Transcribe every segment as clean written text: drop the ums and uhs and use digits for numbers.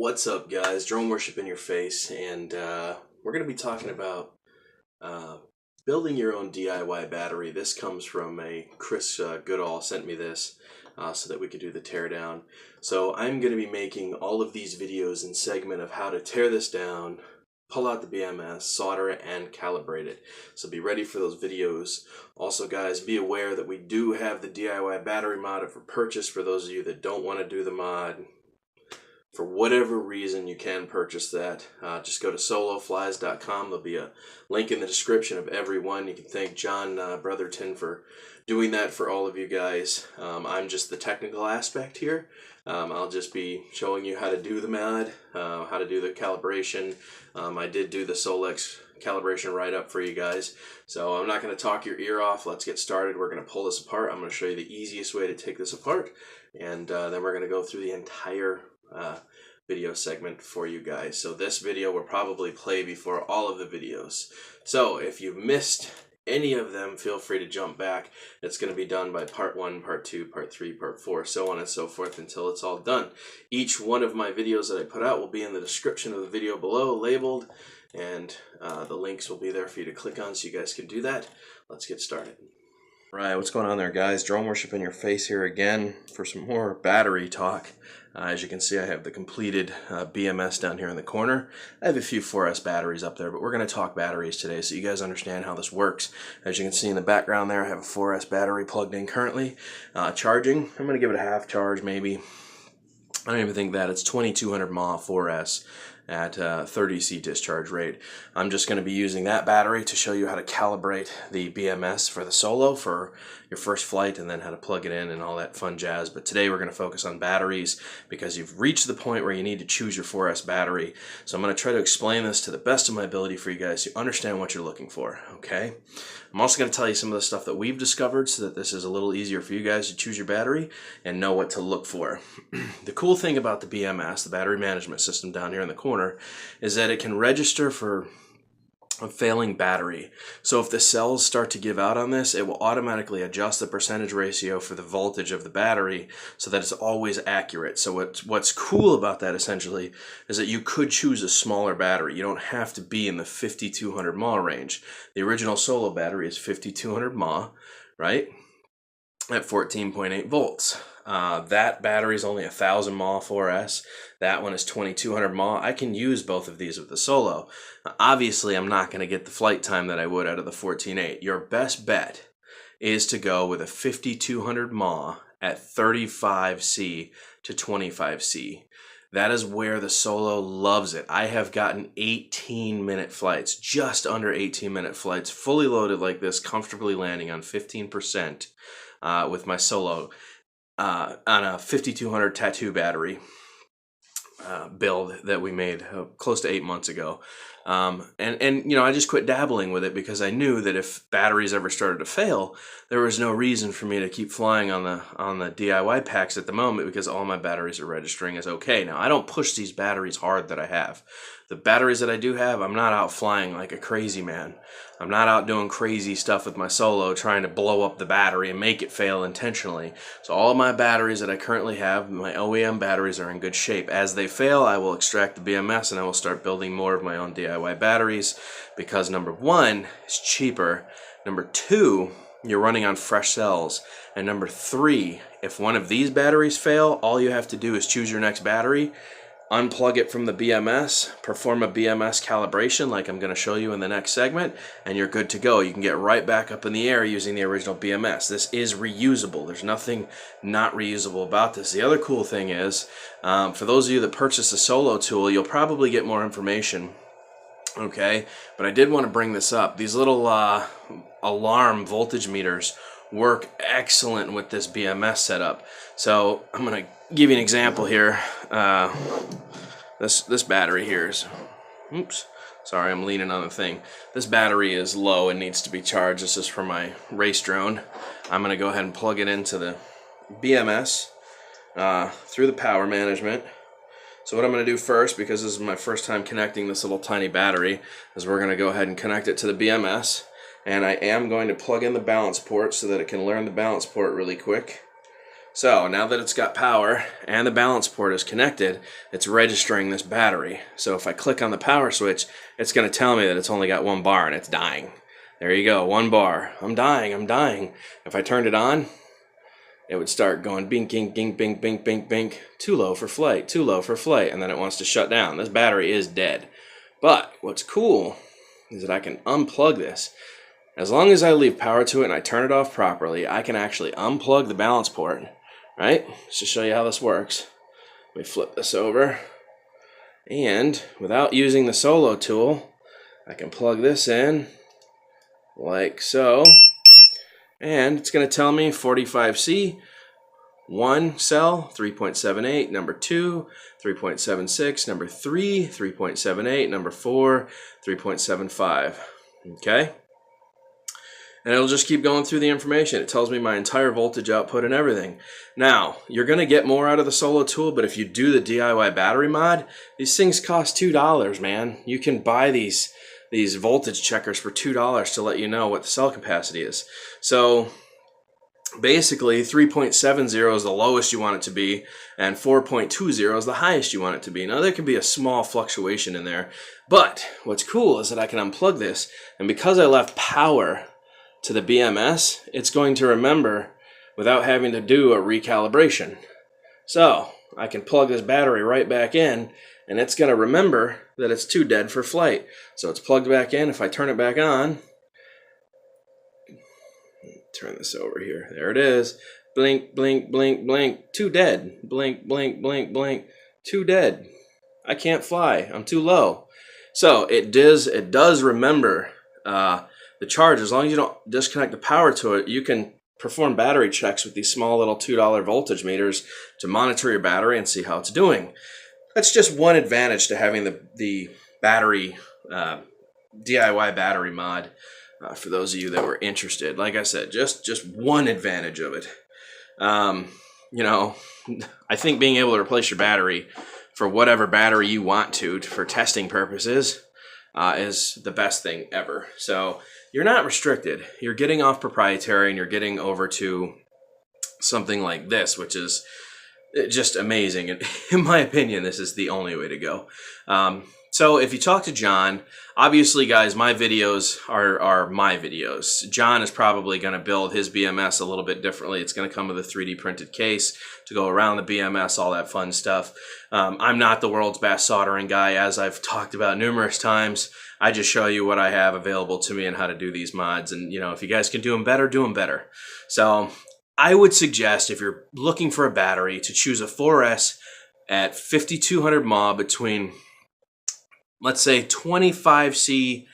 What's up, guys? Drone worship in your face, and we're going to be talking about uh, building your own DIY battery. This comes from Chris Goodall sent me this so that we could do the teardown. So I'm going to be making all of these videos in segment of how to tear this down, pull out the BMS, solder it, and calibrate it. So be ready for those videos. Also, guys, be aware that we do have the DIY battery mod up for purchase for those of you that don't want to do the mod. For whatever reason, you can purchase that. Just go to soloflies.com. There'll be a link in the description of every one. You can thank John Brotherton for doing that for all of you guys. I'm just the technical aspect here. I'll just be showing you how to do the mod, how to do the calibration. I did do the Solex calibration right up for you guys. So I'm not going to talk your ear off. Let's get started. We're going to pull this apart. I'm going to show you the easiest way to take this apart. And then we're going to go through the entire video segment for you guys. So this video will probably play before all of the videos. So if you missed any of them, feel free to jump back. It's going to be done by part 1, part 2, part 3, part 4, so on and so forth until it's all done. Each one of my videos that I put out will be in the description of the video below, labeled, and the links will be there for you to click on so you guys can do that. Let's get started. Right, what's going on there, guys? Drone worship in your face here again for some more battery talk. As you can see, I have the completed BMS down here in the corner. I have a few 4S batteries up there, but we're going to talk batteries today so you guys understand how this works. As you can see in the background there, I have a 4S battery plugged in currently, charging. I'm going to give it a half charge maybe. I don't even think that. It's 2200 mAh 4S at 30C discharge rate. I'm just going to be using that battery to show you how to calibrate the BMS for the Solo for your first flight, and then how to plug it in and all that fun jazz. But today we're going to focus on batteries because you've reached the point where you need to choose your 4S battery. So I'm going to try to explain this to the best of my ability for you guys to understand what you're looking for, okay? I'm also going to tell you some of the stuff that we've discovered so that this is a little easier for you guys to choose your battery and know what to look for. The cool thing about the BMS, the battery management system down here in the corner, is that it can register for a failing battery. So if the cells start to give out on this, it will automatically adjust the percentage ratio for the voltage of the battery so that it's always accurate. So what's cool about that essentially is that you could choose a smaller battery. You don't have to be in the 5200 mAh range. The original Solo battery is 5200 mAh, right? At 14.8 volts. That battery is only 1000 mAh 4S. That one is 2200 mAh. I can use both of these with the Solo. Obviously, I'm not going to get the flight time that I would out of the 14.8. Your best bet is to go with a 5200 mAh at 35C to 25C. That is where the Solo loves it. I have gotten 18-minute flights, just under 18-minute flights, fully loaded like this, comfortably landing on 15% with my Solo on a 5200 Tattoo battery build that we made close to 8 months ago. And you know, I just quit dabbling with it because I knew that if batteries ever started to fail, there was no reason for me to keep flying on the DIY packs at the moment because all my batteries are registering as okay. Now, I don't push these batteries hard that I have. The batteries that I do have, I'm not out flying like a crazy man. I'm not out doing crazy stuff with my Solo trying to blow up the battery and make it fail intentionally. So all of my batteries that I currently have, my OEM batteries, are in good shape. As they fail, I will extract the BMS and I will start building more of my own DIY batteries because number one, it's cheaper. Number two, you're running on fresh cells. And number three, if one of these batteries fail, all you have to do is choose your next battery, unplug it from the BMS, perform a BMS calibration like I'm going to show you in the next segment, and you're good to go. You can get right back up in the air using the original BMS. This is reusable. There's nothing not reusable about this. The other cool thing is, for those of you that purchase the Solo tool, you'll probably get more information, okay? But I did want to bring this up. These little alarm voltage meters work excellent with this BMS setup. So I'm going to give you an example here. This battery here is, oops, sorry, I'm leaning on the thing. This battery is low and needs to be charged. This is for my race drone. I'm going to go ahead and plug it into the BMS through the power management. So what I'm going to do first, because this is my first time connecting this little tiny battery, is we're going to go ahead and connect it to the BMS. And I am going to plug in the balance port so that it can learn the balance port really quick. So now that it's got power and the balance port is connected, it's registering this battery. So if I click on the power switch, it's going to tell me that it's only got 1 bar and it's dying. There you go, 1 bar. I'm dying, I'm dying. If I turned it on, it would start going bink, bink, bink, bink, bink, bink, bink. Too low for flight, too low for flight. And then it wants to shut down. This battery is dead. But what's cool is that I can unplug this. As long as I leave power to it and I turn it off properly, I can actually unplug the balance port. Right? Just to show you how this works. Let me flip this over. And without using the solo tool, I can plug this in like so. And it's going to tell me 45C, 1 cell, 3.78, number 2, 3.76, number 3, 3.78, number 4, 3.75. Okay? And it'll just keep going through the information. It tells me my entire voltage output and everything. Now, you're going to get more out of the solo tool, but if you do the DIY battery mod, these things cost $2, man. You can buy these voltage checkers for $2 to let you know what the cell capacity is. So basically 3.70 is the lowest you want it to be, and 4.20 is the highest you want it to be. Now there can be a small fluctuation in there, but what's cool is that I can unplug this, and because I left power to the BMS, it's going to remember without having to do a recalibration. So I can plug this battery right back in, and it's going to remember that it's too dead for flight. So it's plugged back in. If I turn it back on, turn this over here. There it is. Blink, blink, blink, blink. Too dead. Blink, blink, blink, blink. Too dead. I can't fly. I'm too low. So it does remember the charge. As long as you don't disconnect the power to it, you can perform battery checks with these small little $2 voltage meters to monitor your battery and see how it's doing. That's just one advantage to having the battery DIY battery mod. For those of you that were interested, like I said, just one advantage of it. You know, I think being able to replace your battery for whatever battery you want to for testing purposes is the best thing ever. So you're not restricted. You're getting off proprietary and you're getting over to something like this, which is just amazing. And in my opinion, this is the only way to go. So if you talk to John, obviously, guys, my videos are my videos. John is probably going to build his BMS a little bit differently. It's going to come with a 3D printed case to go around the BMS, all that fun stuff. I'm not the world's best soldering guy, as I've talked about numerous times. I just show you what I have available to me and how to do these mods. And, you know, if you guys can do them better, do them better. So I would suggest, if you're looking for a battery, to choose a 4S at 5200 mAh between, let's say, 25C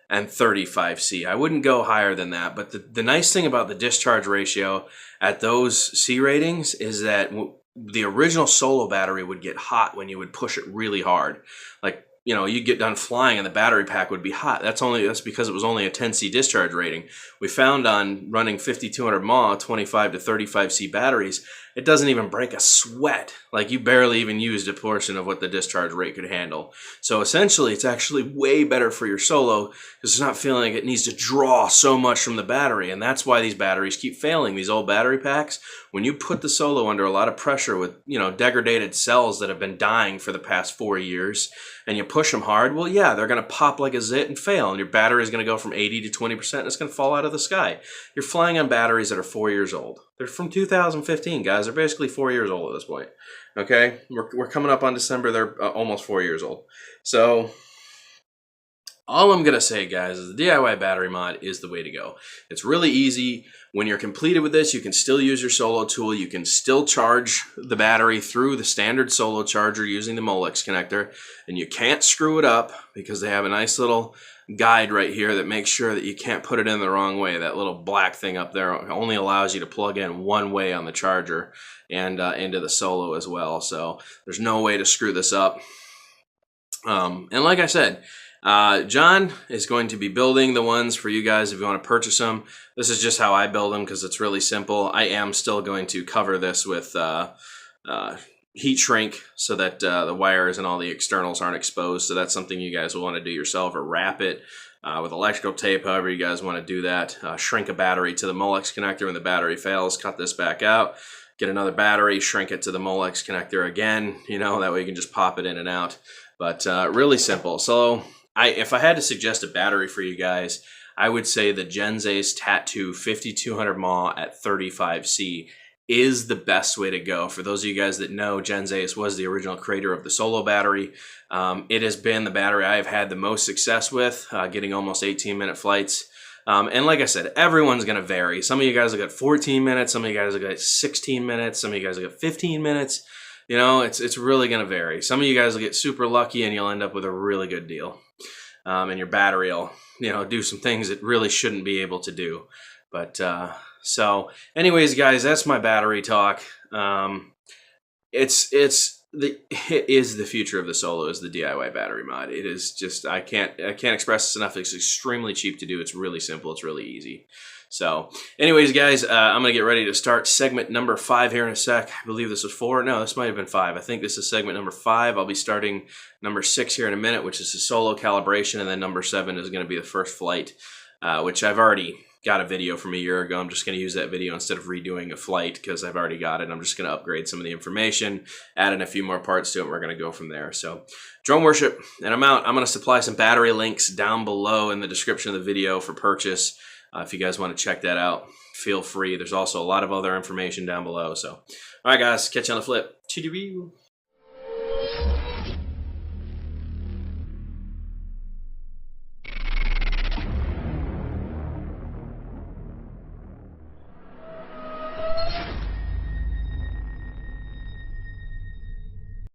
and 35C. I wouldn't go higher than that, but the nice thing about the discharge ratio at those C ratings is that the original Solo battery would get hot when you would push it really hard. Like, you know, you'd get done flying and the battery pack would be hot. That's because it was only a 10C discharge rating. We found on running 5200 mAh, 25 to 35C batteries, it doesn't even break a sweat. Like, you barely even used a portion of what the discharge rate could handle. So essentially, it's actually way better for your Solo because it's not feeling like it needs to draw so much from the battery. And that's why these batteries keep failing. These old battery packs, when you put the Solo under a lot of pressure with, you know, degraded cells that have been dying for the past 4 years, and you push them hard, well, yeah, they're going to pop like a zit and fail. And your battery is going to go from 80 to 20%, and it's going to fall out of the sky. You're flying on batteries that are 4 years old. They're from 2015, guys. They're basically 4 years old at this point. Okay? We're coming up on December. They're almost 4 years old. So all I'm going to say, guys, is the DIY battery mod is the way to go. It's really easy. When you're completed with this, you can still use your Solo tool. You can still charge the battery through the standard Solo charger using the Molex connector. And you can't screw it up because they have a nice little guide right here that makes sure that you can't put it in the wrong way. That little black thing up there only allows you to plug in one way on the charger and into the Solo as well. So there's no way to screw this up. And like I said, John is going to be building the ones for you guys if you want to purchase them. This is just how I build them because it's really simple. I am still going to cover this with heat shrink so that the wires and all the externals aren't exposed. So that's something you guys will want to do yourself, or wrap it with electrical tape, however you guys want to do that. Shrink a battery to the Molex connector when the battery fails, cut this back out, get another battery, shrink it to the Molex connector again, you know, that way you can just pop it in and out. But really simple. So if I had to suggest a battery for you guys, I would say the Gensace Tat2 5200 mAh at 35C is the best way to go. For those of you guys that know, Gensace was the original creator of the Solo battery. It has been the battery I've had the most success with, getting almost 18-minute flights. And like I said, everyone's going to vary. Some of you guys will get 14 minutes, some of you guys will get 16 minutes, some of you guys will get 15 minutes. You know, it's really going to vary. Some of you guys will get super lucky and you'll end up with a really good deal. And your battery will, you know, do some things it really shouldn't be able to do. But so anyways, guys, that's my battery talk. It is the future of the Solo, is the DIY battery mod. It is just, I can't express this enough. It's extremely cheap to do. It's really simple. It's really easy. So anyways, guys, I'm going to get ready to start segment number 5 here in a sec. I believe this was 4. No, this might have been 5. I think this is segment number 5. I'll be starting number 6 here in a minute, which is the Solo calibration. And then number 7 is going to be the first flight, which I've already got a video from a year ago. I'm just going to use that video instead of redoing a flight because I've already got it. I'm just going to upgrade some of the information, add in a few more parts to it, and we're going to go from there. So drone worship, and I'm out. I'm going to supply some battery links down below in the description of the video for purchase. If you guys want to check that out, feel free. There's also a lot of other information down below. So, all right, guys, catch you on the flip. Choo-doo-doo.